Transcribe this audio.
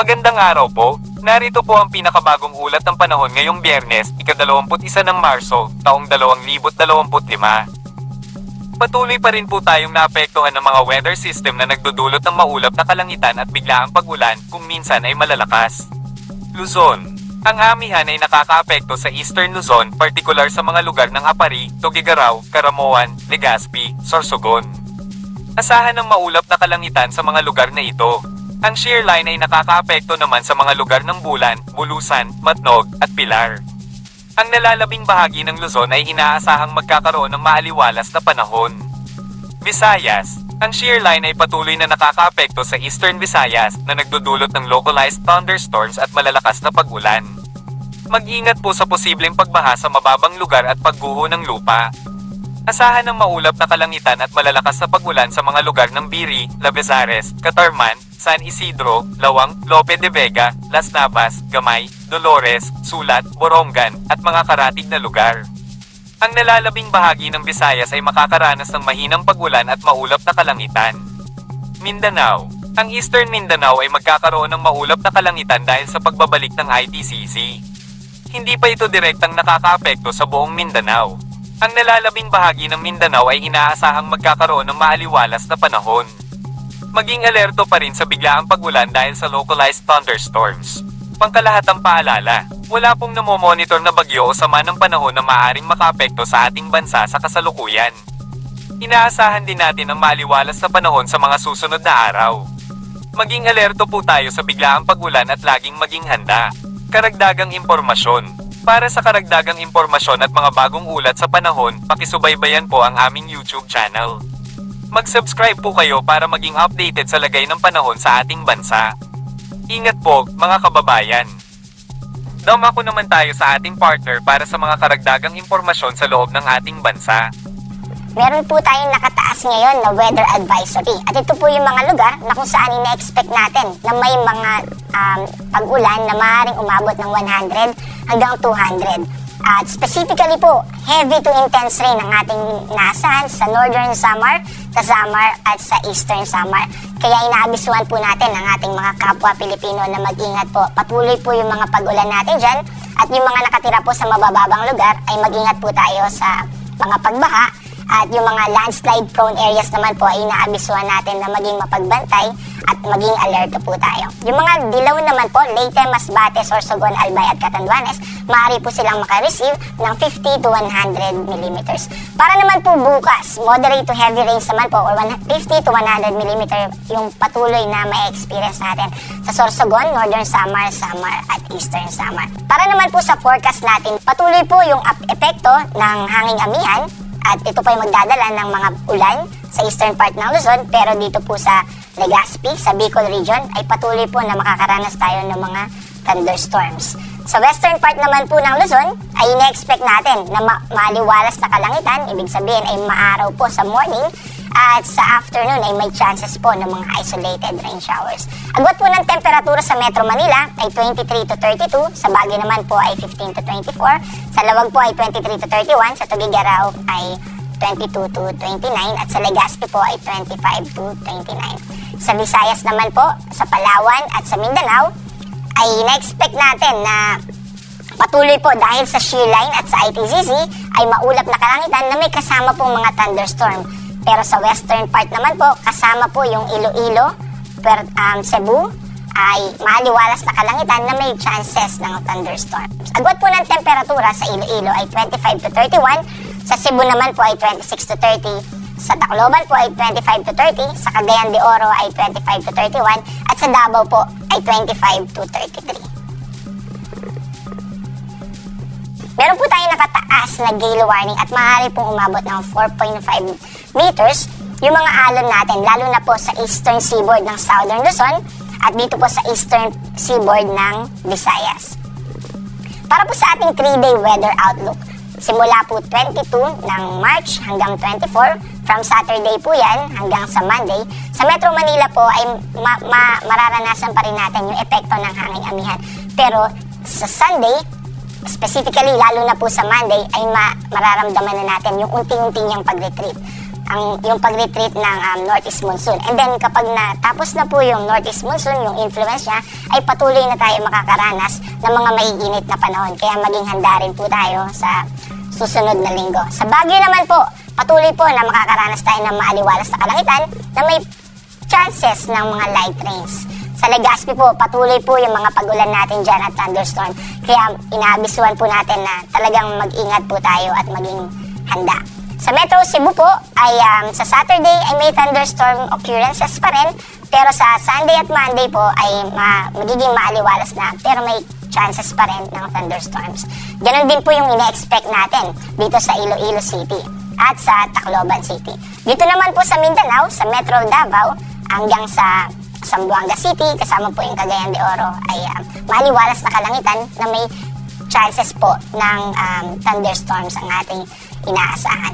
Magandang araw po, narito po ang pinakabagong ulat ng panahon ngayong Biyernes, ika-21 ng Marso, taong 2025. Patuloy pa rin po tayong naapektuhan ng mga weather system na nagdudulot ng maulap na kalangitan at biglaang pag-ulan kung minsan ay malalakas. Luzon. Ang amihan ay nakakaapekto sa Eastern Luzon, partikular sa mga lugar ng Apari, Tuguegarao, Caramoan, Legazpi, Sorsogon. Asahan ng maulap na kalangitan sa mga lugar na ito. Ang shear line ay nakakaapekto naman sa mga lugar ng Bulan, Bulusan, Matnog, at Pilar. Ang nalalabing bahagi ng Luzon ay inaasahang magkakaroon ng maaliwalas na panahon. Visayas. Ang shear line ay patuloy na nakakaapekto sa Eastern Visayas na nagdudulot ng localized thunderstorms at malalakas na pag-ulan. Mag-ingat po sa posibleng pagbaha sa mababang lugar at pagguho ng lupa. Asahan ng maulap na kalangitan at malalakas na pag-ulan sa mga lugar ng Biri, Labezares, Catarman, San Isidro, Lawang, Lope de Vega, Las Navas, Gamay, Dolores, Sulat, Borongan, at mga karatig na lugar. Ang nalalabing bahagi ng Visayas ay makakaranas ng mahinang pag-ulan at maulap na kalangitan. Mindanao. Ang Eastern Mindanao ay magkakaroon ng maulap na kalangitan dahil sa pagbabalik ng ITCC. Hindi pa ito direktang nakakaapekto sa buong Mindanao. Ang nalalabing bahagi ng Mindanao ay inaasahang magkakaroon ng maaliwalas na panahon. Maging alerto pa rin sa biglaang pag-ulan dahil sa localized thunderstorms. Pangkalahatang paalala, wala pong namomonitor na bagyo o sama ng panahon na maaaring makaapekto sa ating bansa sa kasalukuyan. Inaasahan din natin ang maaliwalas na panahon sa mga susunod na araw. Maging alerto po tayo sa biglaang pag-ulan at laging maging handa. Karagdagang impormasyon. Para sa karagdagang impormasyon at mga bagong ulat sa panahon, pakisubaybayan po ang aming YouTube channel. Mag-subscribe po kayo para maging updated sa lagay ng panahon sa ating bansa. Ingat po, mga kababayan. Dumako naman tayo sa ating partner para sa mga karagdagang impormasyon sa loob ng ating bansa. Meron po tayong nakataas ngayon na weather advisory. At ito po yung mga lugar na kung saan ina-expect natin na may mga pag-ulan na maaaring umabot ng 100 hanggang 200. At specifically po, heavy to intense rain ang ating naasahan sa Northern Samar, sa Samar at sa Eastern Samar. Kaya inaabisuhan po natin ang ating mga kapwa Pilipino na mag-ingat po. Patuloy po yung mga pag-ulan natin dyan at yung mga nakatira po sa mabababang lugar ay mag-ingat po tayo sa mga pagbaha. At yung mga landslide prone areas naman po ay inaabisuhan natin na maging mapagbantay at maging alerto po tayo. Yung mga dilaw naman po, Leyte, Masbate, Sorsogon, Albay at Catanduanes, maaari po silang makareceive ng 50 to 100 millimeters. Para naman po bukas, moderate to heavy rains naman po or 50 to 100 millimeter yung patuloy na may experience natin sa Sorsogon, Northern Samar, Samar at Eastern Samar. Para naman po sa forecast natin, patuloy po yung epekto ng hanging amihan. At ito po ay magdadala ng mga ulan sa eastern part ng Luzon, pero dito po sa Legazpi, sa Bicol region, ay patuloy po na makakaranas tayo ng mga thunderstorms. Sa western part naman po ng Luzon, ay ina-expect natin na maaliwalas na kalangitan, ibig sabihin ay maaraw po sa morning, at sa afternoon ay may chances po ng mga isolated rain showers. Agwat po ng temperatura sa Metro Manila ay 23 to 32, sa Baguio naman po ay 15 to 24, sa Lawag po ay 23 to 31, sa Tuguegarao ay 22 to 29, at sa Legazpi po ay 25 to 29. Sa Visayas naman po, sa Palawan at sa Mindanao, ay na-expect natin na patuloy po dahil sa shear line at sa ITCC ay maulap na kalangitan na may kasama pong mga thunderstorm. Pero sa western part naman po, kasama po yung Iloilo, Cebu, ay maaliwalas na kalangitan na may chances ng thunderstorms. Agwat po ng temperatura sa Iloilo ay 25 to 31, sa Cebu naman po ay 26 to 30, sa Tacloban po ay 25 to 30, sa Cagayan de Oro ay 25 to 31, at sa Davao po ay 25 to 33. Meron po tayong nakataas na gale warning at maaari pong umabot ng 4.5 meters yung mga alon natin, lalo na po sa eastern seaboard ng Southern Luzon at dito po sa eastern seaboard ng Visayas. Para po sa ating 3-day weather outlook, simula po 22 ng March hanggang 24, from Saturday po yan hanggang sa Monday, sa Metro Manila po ay mararanasan pa rin natin yung epekto ng hanging amihan. Pero sa Sunday, specifically, lalo na po sa Monday, ay mararamdaman na natin yung unti-unti niyang pag-retreat. yung pag-retreat ng northeast monsoon. And then kapag natapos na po yung northeast monsoon, yung influence niya, ay patuloy na tayo makakaranas ng mga maiinit na panahon. Kaya maging handa rin po tayo sa susunod na linggo. Sa Baguio naman po, patuloy po na makakaranas tayo ng maaliwalas na kalangitan na may chances ng mga light rains. Sa Legazpi po, patuloy po yung mga pag-ulan natin dyan at thunderstorm. Kaya inaabisuhan po natin na talagang mag-ingat po tayo at maging handa. Sa Metro Cebu po, ay sa Saturday ay may thunderstorm occurrences pa rin. Pero sa Sunday at Monday po ay magiging maaliwalas na. Pero may chances pa rin ng thunderstorms. Ganon din po yung ina-expect natin dito sa Iloilo City at sa Tacloban City. Dito naman po sa Mindanao, sa Metro Davao, hanggang sa Zamboanga City, kasama po yung Cagayan de Oro, ay maliwalas na kalangitan na may chances po ng thunderstorms ang ating inaasahan.